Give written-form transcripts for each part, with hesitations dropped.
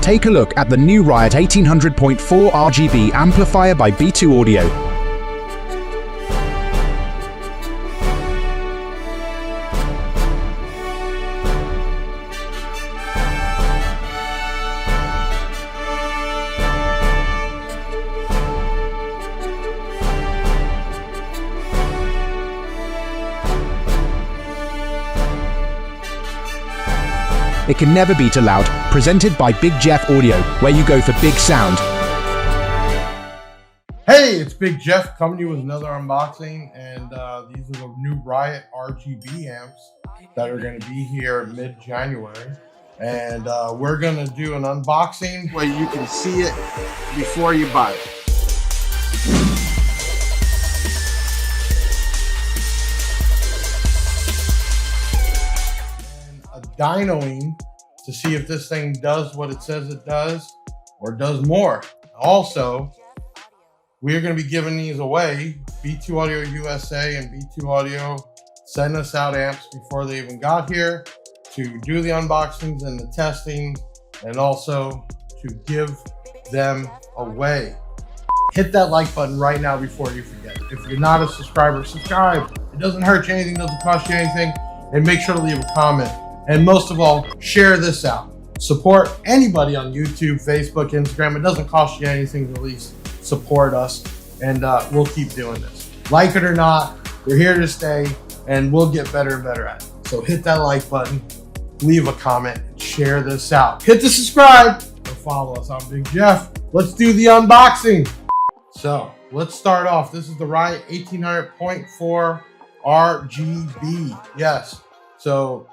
take a look at the new RIOT 1800.4 RGB amplifier by B2 Audio. It can never be too loud. Presented by Big Jeff Audio, where you go for big sound. Hey, it's Big Jeff coming to you with another unboxing, and these are the new RIOT RGB amps that are going to be here mid-January, and we're going to do an unboxing where you can see it before you buy it. dynoing to see if this thing does what it says it does or does more. Also, we're going to be giving these away. B2 Audio USA and B2 Audio sent us out amps before they even got here to do the unboxings and the testing, and also to give them away. Hit that like button right now before you forget. If you're not a subscriber, subscribe. It doesn't hurt you anything, doesn't cost you anything, and make sure to leave a comment. And most of all, share this out. Support anybody on YouTube, Facebook, Instagram. It doesn't cost you anything to at least support us, and we'll keep doing this. Like it or not, we're here to stay, and we'll get better and better at it. So hit that like button, leave a comment, and share this out. Hit the subscribe or follow us on Big Jeff. Let's do the unboxing. So let's start off. This is the RIOT 1800.4 RGB. Yes. So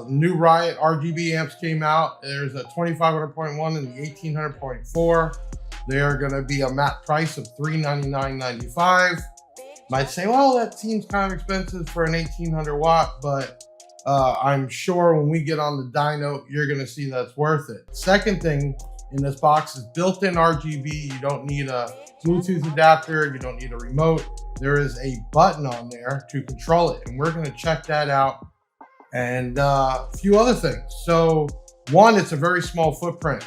new RIOT RGB amps came out. There's a 2500.1 and the 1800.4. They are going to be a MAP price of $399.95. Might say, well, that seems kind of expensive for an 1800 watt, but I'm sure when we get on the dyno, you're going to see that's worth it. Second thing in this box is built-in RGB. You don't need a Bluetooth adapter. You don't need a remote. There is a button on there to control it, and we're going to check that out. And a few other things. So one, it's a very small footprint,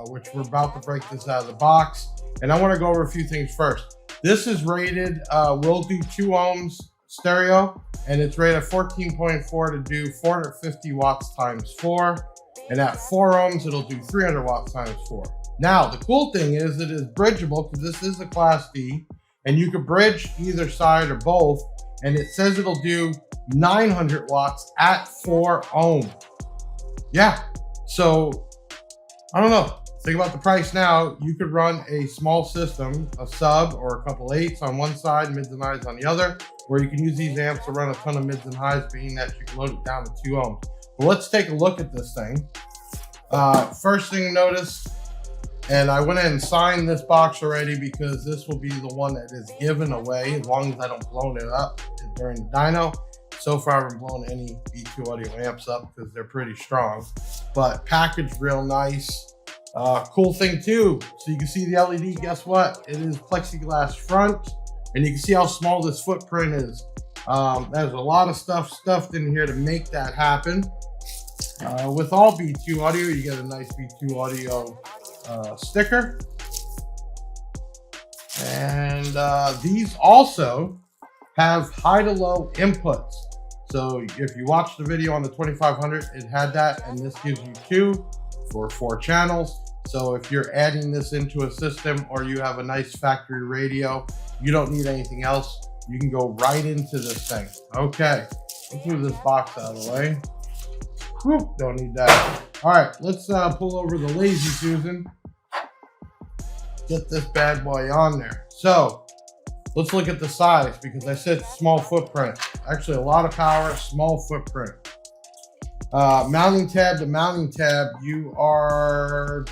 which we're about to break this out of the box. And I want to go over a few things first. This is rated, we'll do 2 ohms stereo, and it's rated 14.4 to do 450 watts times 4. And at 4 ohms, it'll do 300 watts times 4. Now, the cool thing is it is bridgeable, because this is a Class D, and you can bridge either side or both. And it says it'll do 900 watts at 4 ohm. Yeah, so I don't know. Think about the price now. You could run a small system, a sub or a couple 8s on one side, mids and highs on the other, or you can use these amps to run a ton of mids and highs, being that you can load it down to 2 ohms. But let's take a look at this thing. First thing to notice, and I went ahead and signed this box already because this will be the one that is given away as long as I don't blow it up during the dyno. So far, I haven't blown any B2 Audio amps up because they're pretty strong, but packaged real nice. Cool thing too, so you can see the LED, guess what? It is plexiglass front, and you can see how small this footprint is. There's a lot of stuff stuffed in here to make that happen. With all B2 Audio, you get a nice B2 Audio sticker. And these also have high to low inputs. So if you watch the video on the 2500, it had that, and this gives you 2 for 4 channels. So if you're adding this into a system, or you have a nice factory radio, you don't need anything else. You can go right into this thing. Okay, let's move this box out of the way. Whoop, don't need that. All right, let's pull over the Lazy Susan. Get this bad boy on there. So let's look at the size, because I said small footprint. Actually, a lot of power, small footprint. Mounting tab to mounting tab, you are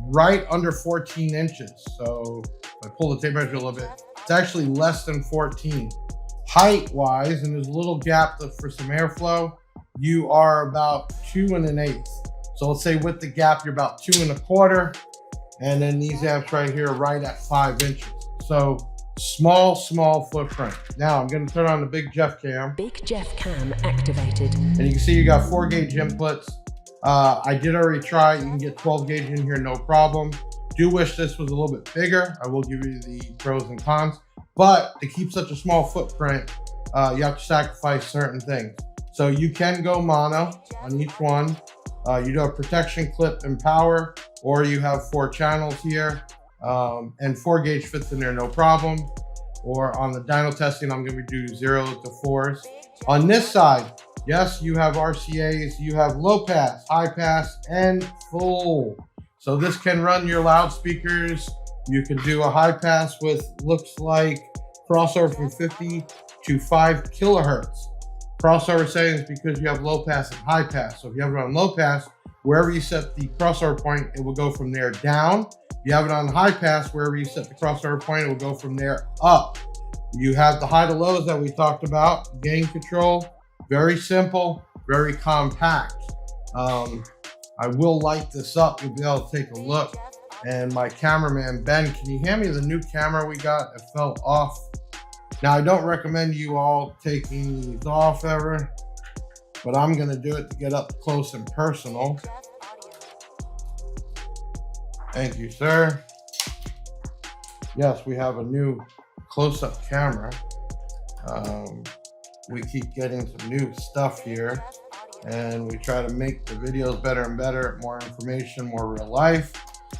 right under 14 inches. So if I pull the tape measure a little bit, it's actually less than 14. Height-wise, and there's a little gap for some airflow, you are about 2 1/8. So let's say with the gap, you're about 2 1/4. And then these amps right here are right at 5 inches. So small footprint. Now I'm going to turn on the Big Jeff cam. Big Jeff cam activated. And you can see you got 4 gauge inputs. I did already try. You can get 12 gauge in here, no problem. Do wish this was a little bit bigger. I will give you the pros and cons, but to keep such a small footprint, you have to sacrifice certain things. So you can go mono on each one. You do have protection, clip, and power, or you have 4 channels here, and 4 gauge fits in there, no problem. Or on the dyno testing, I'm going to do 0 to 4s. On this side, yes, you have RCAs, you have low pass, high pass, and full. So this can run your loudspeakers. You can do a high pass with, looks like, crossover from 50 to 5 kilohertz. Crossover settings because you have low pass and high pass. So if you have it on low pass, wherever you set the crossover point, it will go from there down. If you have it on high pass, wherever you set the crossover point, it will go from there up. You have the high to lows that we talked about, gain control, very simple, very compact. I will light this up. You'll be able to take a look. And my cameraman, Ben, can you hand me the new camera we got? It fell off. Now, I don't recommend you all taking these off ever, but I'm gonna do it to get up close and personal. Thank you, sir. Yes, we have a new close-up camera. We keep getting some new stuff here, and we try to make the videos better and better, more information, more real life.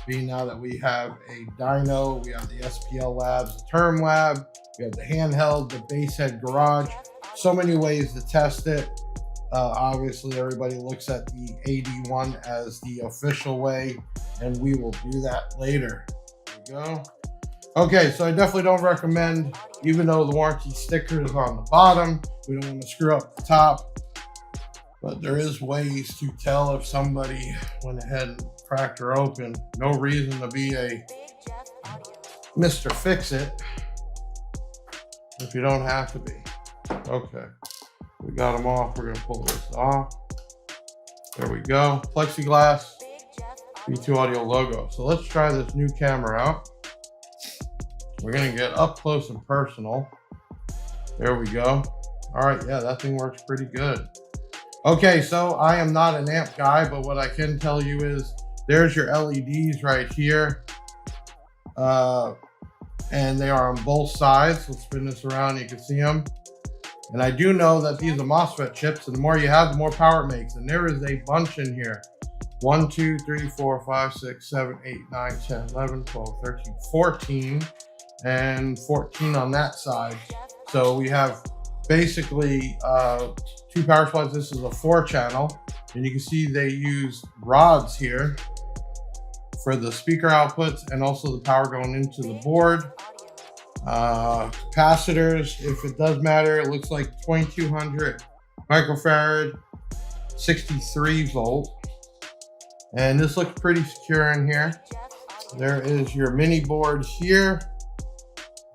Being now that we have a dyno, we have the SPL labs, the term lab, we have the handheld, the basehead garage, so many ways to test it. Obviously, everybody looks at the 81 as the official way, and we will do that later. There we go. Okay, so I definitely don't recommend, even though the warranty sticker is on the bottom, we don't want to screw up the top, but there is ways to tell if somebody went ahead and cracked her open. No reason to be a Mr. Fix-It if you don't have to be. Okay, we got them off. We're gonna pull this off. There we go, plexiglass, B2 Audio logo. So let's try this new camera out. We're gonna get up close and personal. There we go. All right, yeah, that thing works pretty good. Okay, so I am not an amp guy, but what I can tell you is there's your LEDs right here. And they are on both sides. Let's spin this around, you can see them. And I do know that these are MOSFET chips, and the more you have, the more power it makes. And there is a bunch in here. 1, 2, 3, 4, 5, 6, 7, 8, 9, 10, 11, 12, 13, 14, and 14 on that side. So we have basically 2 power supplies. This is a 4 channel, and you can see they use rods here for the speaker outputs and also the power going into the board. Capacitors, if it does matter, it looks like 2200 microfarad, 63 volt. And this looks pretty secure in here. There is your mini board here,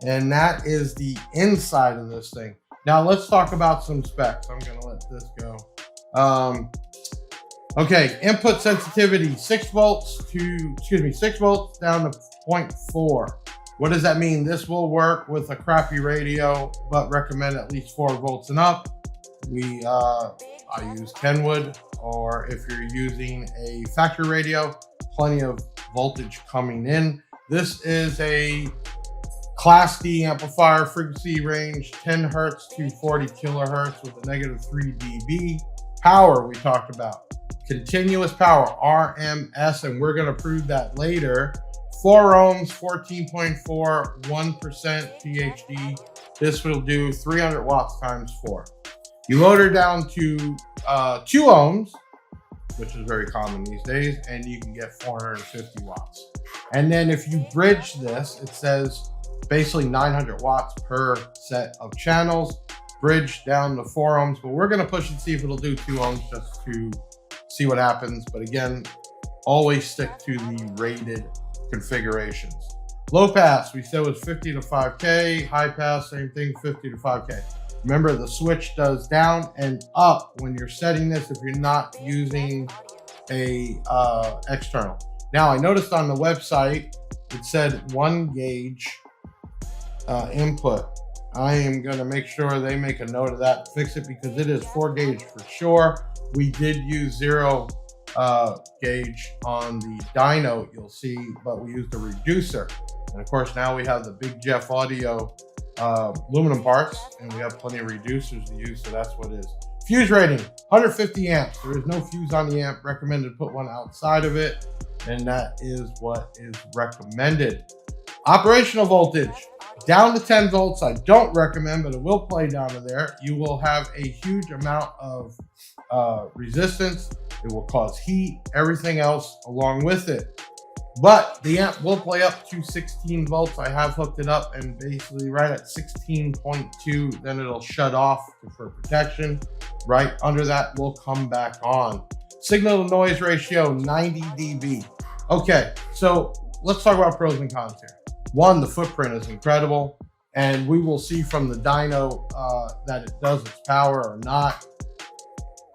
and that is the inside of this thing. Now let's talk about some specs. I'm gonna let this go. Okay, input sensitivity, 6 volts down to 0.4. What does that mean? This will work with a crappy radio, but recommend at least 4 volts and up. I use Kenwood, or if you're using a factory radio, plenty of voltage coming in. This is a Class D amplifier, frequency range 10 hertz to 40 kilohertz with a -3 dB. Power we talked about. Continuous power, RMS, and we're gonna prove that later. 4 ohms, 14.4, 1% PhD. This will do 300 watts times 4. You load her down to 2 ohms, which is very common these days, and you can get 450 watts. And then if you bridge this, it says basically 900 watts per set of channels, bridge down to 4 ohms, but we're gonna push and see if it'll do 2 ohms just to see what happens. But again, always stick to the rated configurations. Low pass, we said was 50 to 5K, high pass, same thing, 50 to 5K. Remember, the switch does down and up when you're setting this if you're not using a external. Now, I noticed on the website, it said 1 gauge input. I am gonna make sure they make a note of that, fix it, because it is 4 gauge for sure. We did use 0 gauge on the dyno, you'll see, but we used a reducer. And of course, now we have the Big Jeff Audio aluminum parts, and we have plenty of reducers to use, so that's what it is. Fuse rating, 150 amps. There is no fuse on the amp. Recommended to put one outside of it, and that is what is recommended. Operational voltage, down to 10 volts. I don't recommend, but it will play down to there. You will have a huge amount of resistance. It will cause heat, everything else along with it. But the amp will play up to 16 volts. I have hooked it up, and basically right at 16.2, then it'll shut off for protection. Right under that will come back on. Signal to noise ratio, 90 dB. Okay, so let's talk about pros and cons here. One, the footprint is incredible, and we will see from the dyno that it does its power or not.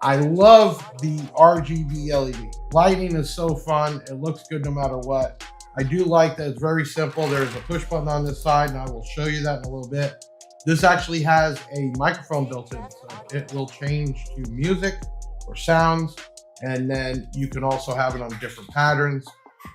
I love the RGB LED. Lighting is so fun. It looks good no matter what. I do like that it's very simple. There's a push button on this side, and I will show you that in a little bit. This actually has a microphone built in, so it will change to music or sounds, and then you can also have it on different patterns.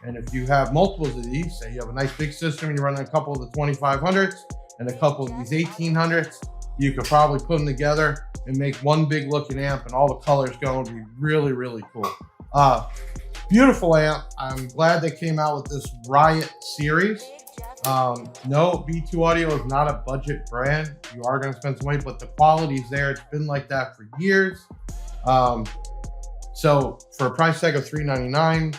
And if you have multiples of these, say you have a nice big system and you're running a couple of the 2500s and a couple of these 1800s, you could probably put them together and make one big looking amp, and all the colors going to be really, really cool. Beautiful amp. I'm glad they came out with this RIOT series. No, B2 Audio is not a budget brand. You are going to spend some money, but the quality's there. It's been like that for years. So for a price tag of $399,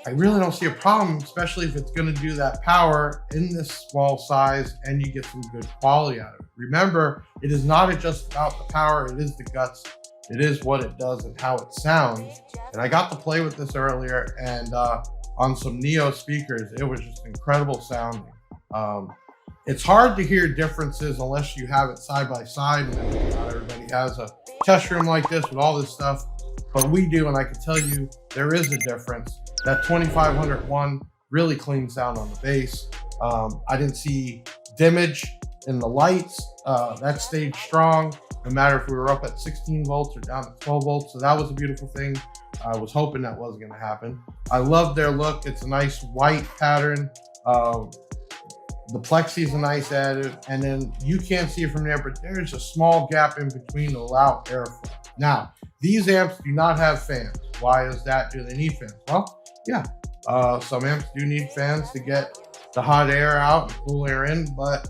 I really don't see a problem, especially if it's going to do that power in this small size and you get some good quality out of it. Remember, it is not just about the power, it is the guts. It is what it does and how it sounds. And I got to play with this earlier, and on some Neo speakers, it was just incredible sounding. It's hard to hear differences unless you have it side by side, and not everybody has a test room like this with all this stuff, but we do, and I can tell you there is a difference. That 2500 one, really clean sound on the bass. I didn't see dimmage in the lights. That stayed strong, no matter if we were up at 16 volts or down at 12 volts. So that was a beautiful thing. I was hoping that wasn't gonna happen. I love their look. It's a nice white pattern. The plexi is a nice added, and then you can't see it from there, but there's a small gap in between to allow airflow. Now, these amps do not have fans. Why is that? Do they need fans? Well, yeah, some amps do need fans to get the hot air out and cool air in, but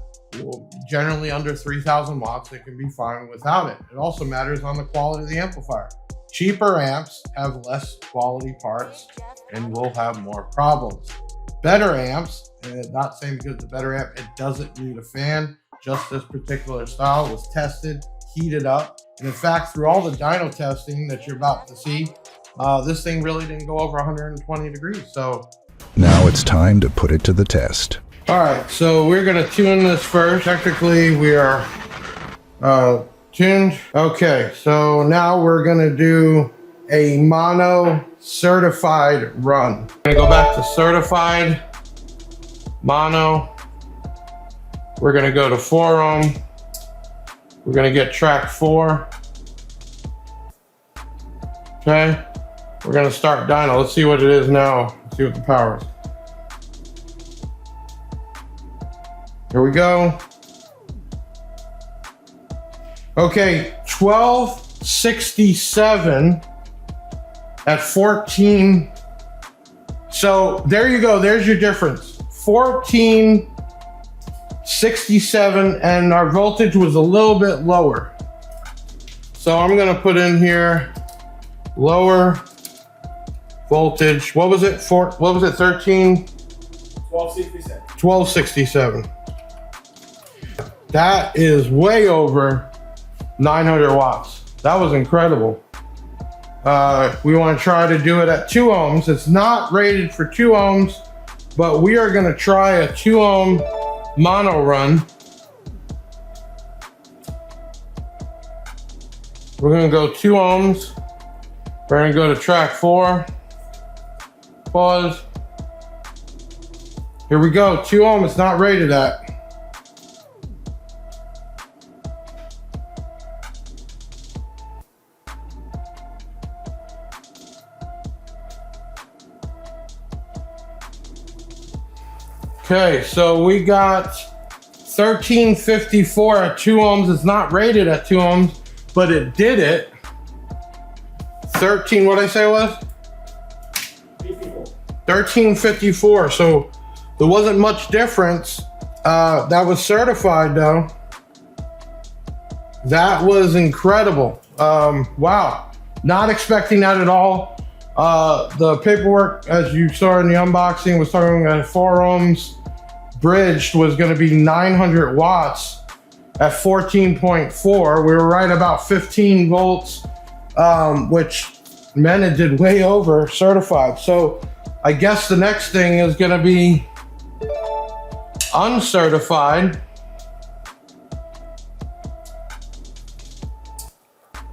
generally under 3,000 watts, it can be fine without it. It also matters on the quality of the amplifier. Cheaper amps have less quality parts and will have more problems. Better amps, and not saying because it's a better amp, it doesn't need a fan. Just this particular style was tested, heated up. And in fact, through all the dyno testing that you're about to see, this thing really didn't go over 120 degrees. So Now it's time to put it to the test. all right, so we're gonna tune this first. Technically, we are tuned. Okay, so now we're gonna do a mono certified run. I'm gonna go back to certified, mono. We're gonna go to 4 ohm. We're gonna get track 4. Okay, we're gonna start dyno. Let's see what it is now. Let's see what the power is. Here we go. Okay, 1267 at 14. So there you go, there's your difference. 1467, and our voltage was a little bit lower. So I'm gonna put in here lower voltage. What was it? 13? 1267. 1267. That is way over 900 watts. That was incredible. We want to try to do it at 2 ohms. It's not rated for 2 ohms, but we are going to try a 2 ohm mono run. We're going to go 2 ohms. We're going to go to track 4. Pause. Here we go. 2 ohm. It's not rated at. Okay, so we got 1354 at 2 ohms. It's not rated at 2 ohms, but it did it. 13, what did I say it was? 1354. So there wasn't much difference. That was certified though. That was incredible. Wow, not expecting that at all. The paperwork, as you saw in the unboxing, was talking about 4 ohms bridged was going to be 900 watts at 14.4. We were right about 15 volts, which meant it did way over certified. So I guess the next thing is going to be uncertified.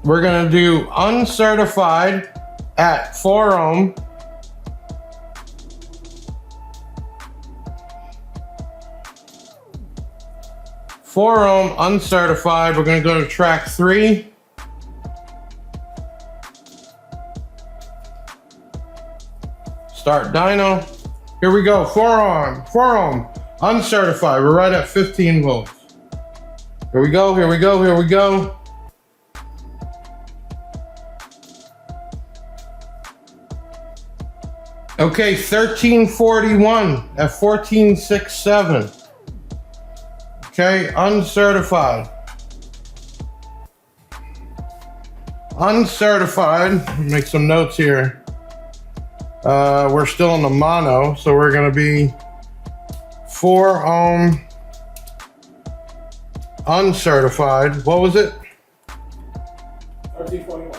We're going to do uncertified at 4 ohm. Four ohm uncertified. We're going to go to track 3. Start dyno. Here we go. 4 ohm uncertified. We're right at 15 volts. Here we go. Here we go. Here we go. Okay, 1341 at 14.67. Okay, uncertified. Uncertified, make some notes here. We're still in the mono, so we're gonna be 4 ohm uncertified. What was it? 1321.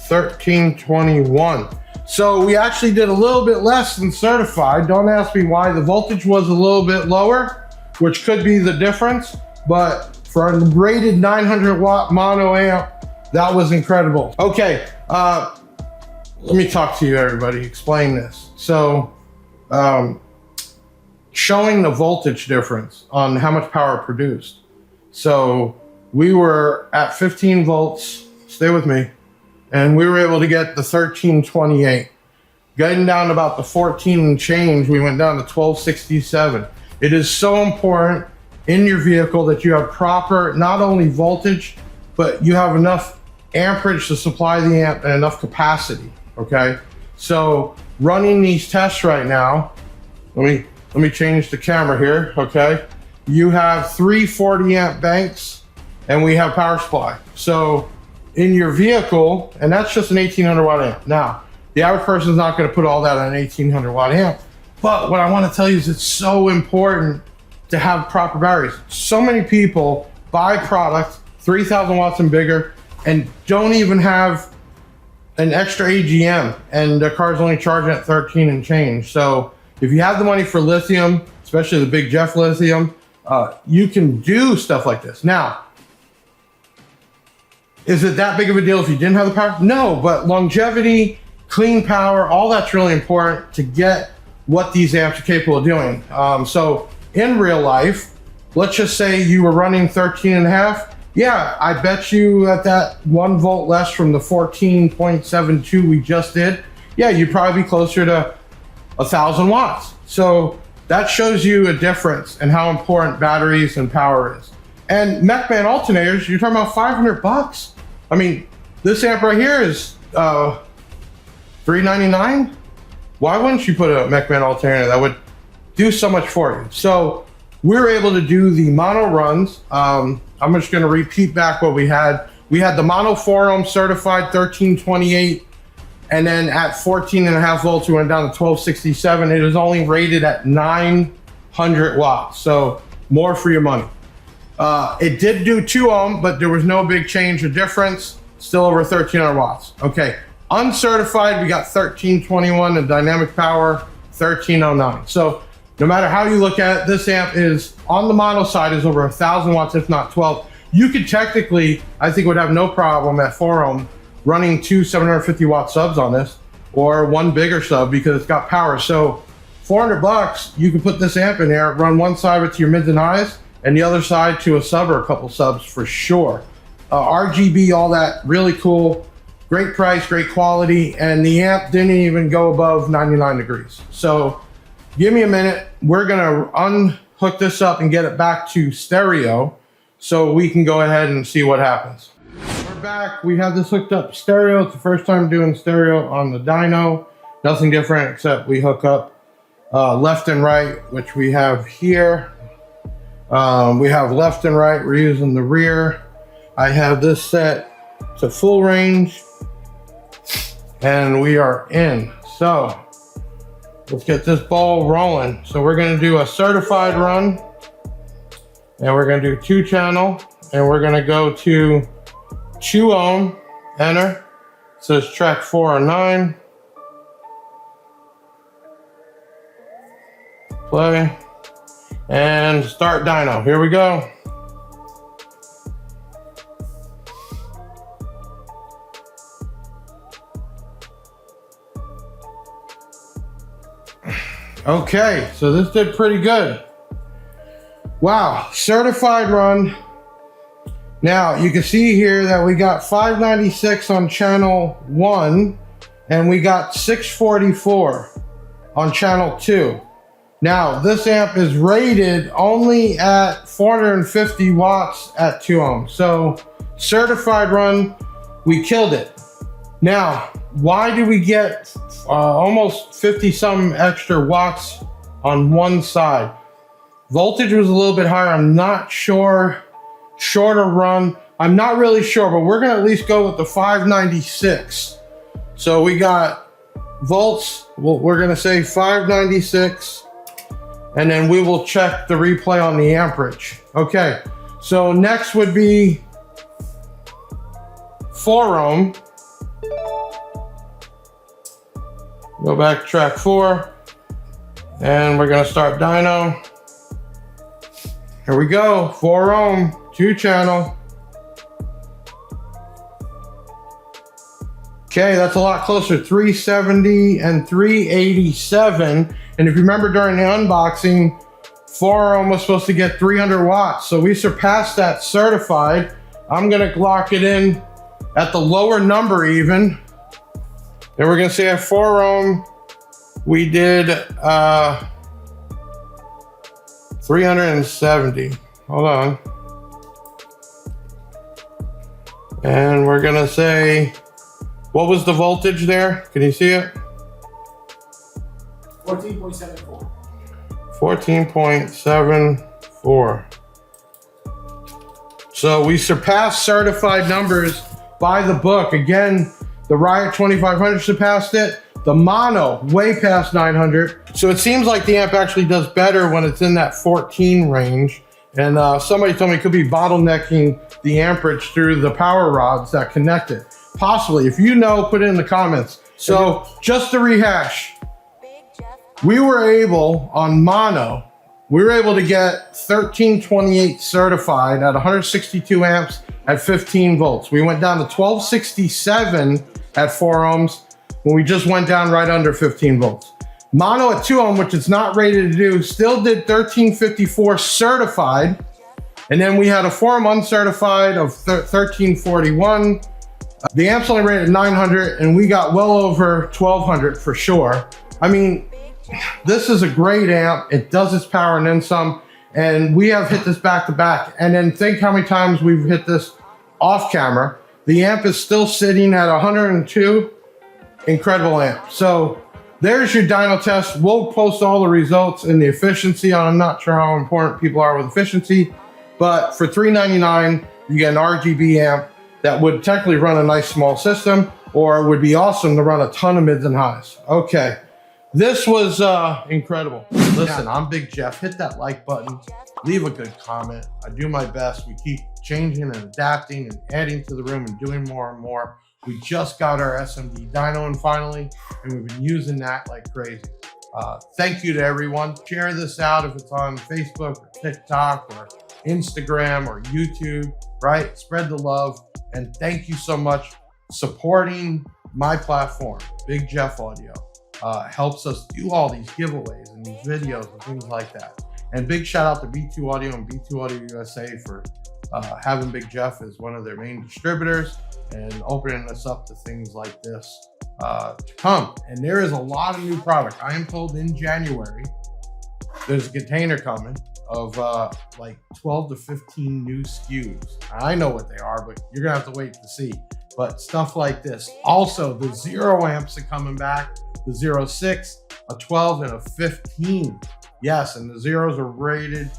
1321. So we actually did a little bit less than certified. Don't ask me why. The voltage was a little bit lower, which could be the difference, but for a rated 900 watt mono amp, that was incredible. Okay, let me talk to you, everybody, explain this. So, showing the voltage difference on how much power produced. So we were at 15 volts, stay with me, and we were able to get the 1328. Getting down to about the 14 and change, we went down to 1267. It is so important in your vehicle that you have proper, not only voltage, but you have enough amperage to supply the amp and enough capacity, okay? So running these tests right now, let me change the camera here, okay? You have 3 40 amp banks and we have power supply. So in your vehicle, and that's just an 1800 watt amp. Now, the average person is not gonna put all that on an 1800 watt amp. But what I want to tell you is it's so important to have proper batteries. So many people buy product 3,000 watts and bigger and don't even have an extra AGM, and their car's only charging at 13 and change. So if you have the money for lithium, especially the Big Jeff lithium, you can do stuff like this. Now, is it that big of a deal if you didn't have the power? No, but longevity, clean power, all that's really important to get what these amps are capable of doing. So in real life, let's just say you were running 13 and a half. Yeah, I bet you at that 1 volt less from the 14.72 we just did, yeah, you'd probably be closer to 1,000 watts. So that shows you a difference in how important batteries and power is. And mech band alternators, you're talking about 500 bucks. I mean, this amp right here is $399. Why wouldn't you put a mech band alternator that would do so much for you? So we were able to do the mono runs. I'm just going to repeat back what we had. We had the mono 4 ohm certified 1328, and then at 14.5 volts we went down to 1267. It is only rated at 900 watts, so more for your money. It did do 2 ohm, but there was no big change or difference. Still over 1300 watts. Okay. Uncertified, we got 1321, and dynamic power 1309. So no matter how you look at it, this amp is on the mono side is over 1,000 watts, if not 12. You could technically, I think, would have no problem at 4 ohm running 2 750 watt subs on this, or 1 bigger sub because it's got power. So 400 bucks, you can put this amp in there, run one side with your mids and highs, and the other side to a sub or a couple subs for sure. RGB, all that, really cool. Great price, great quality, and the amp didn't even go above 99 degrees. So give me a minute. We're gonna unhook this up and get it back to stereo so we can go ahead and see what happens. We're back. We have this hooked up stereo. It's the first time doing stereo on the dyno. Nothing different except we hook up left and right, which we have here. We have left and right. We're using the rear. I have this set to full range and we are in. So let's get this ball rolling. So we're going to do a certified run and we're going to do 2 channel and we're going to go to 2 ohm, enter. It says track 409. Play and start dyno. Here we go. Okay, so this did pretty good. Wow, certified run. Now you can see here that we got 596 on channel 1 and we got 644 on channel 2. Now this amp is rated only at 450 watts at 2 ohms. So certified run, we killed it. Now, why do we get almost 50 some extra watts on one side? Voltage was a little bit higher. I'm not sure. Shorter run. I'm not really sure, but we're gonna at least go with the 596. So we got volts. Well, we're gonna say 596. And then we will check the replay on the amperage. Okay, so next would be 4 ohm. Go back to track 4. And we're gonna start dyno. Here we go, 4 ohm, 2 channel. Okay, that's a lot closer, 370 and 387. And if you remember during the unboxing, 4 ohm was supposed to get 300 watts. So we surpassed that certified. I'm gonna lock it in at the lower number even. Then we're gonna say at 4 ohm, we did 370. Hold on. And we're gonna say, what was the voltage there? Can you see it? 14.74. 14.74. So we surpassed certified numbers by the book. Again, the RIOT 2500 surpassed it. The mono way past 900. So it seems like the amp actually does better when it's in that 14 range. And somebody told me it could be bottlenecking the amperage through the power rods that connect it. Possibly. If you know, put it in the comments. So just to rehash, we were able, on mono, we were able to get 1328 certified at 162 amps at 15 volts. We went down to 1267 at 4 ohms when we just went down right under 15 volts. Mono at 2 ohm, which it's not rated to do, still did 1354 certified. And then we had a 4 ohm uncertified of 1341. The amp's only rated 900 and we got well over 1200 for sure. I mean, this is a great amp. It does its power and then some. And we have hit this back to back. And then think how many times we've hit this off camera. The amp is still sitting at 102. Incredible amp. So there's your dyno test. We'll post all the results and the efficiency. I'm not sure how important people are with efficiency, but for $399, you get an RGB amp that would technically run a nice small system, or it would be awesome to run a ton of mids and highs. Okay, this was incredible. Listen, I'm Big Jeff. Hit that like button. Leave a good comment. I do my best. We keep changing and adapting and adding to the room and doing more and more. We just got our SMD dyno in finally, and we've been using that like crazy. Thank you to everyone. Share this out if it's on Facebook or TikTok or Instagram or YouTube, right? Spread the love. And thank you so much supporting my platform. Big Jeff Audio helps us do all these giveaways and these videos and things like that. And big shout out to B2 Audio and B2 Audio USA for having Big Jeff as one of their main distributors and opening us up to things like this. to come. And there is a lot of new product. I am told in January, there's a container coming of like 12 to 15 new SKUs. I know what they are, but you're gonna have to wait to see. But stuff like this. Also, the 0 amps are coming back, the 06, a 12, and a 15. Yes, and the zeros are rated,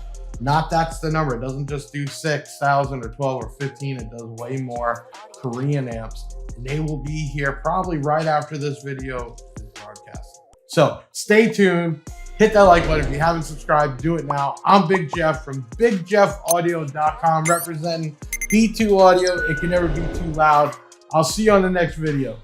that's the number. It doesn't just do 6,000 or 12 or 15, it does way more Korean amps. And they will be here probably right after this video is broadcast. So stay tuned. Hit that like button if you haven't subscribed. Do it now. I'm Big Jeff from BigJeffAudio.com, representing B2 Audio. It can never be too loud. I'll see you on the next video.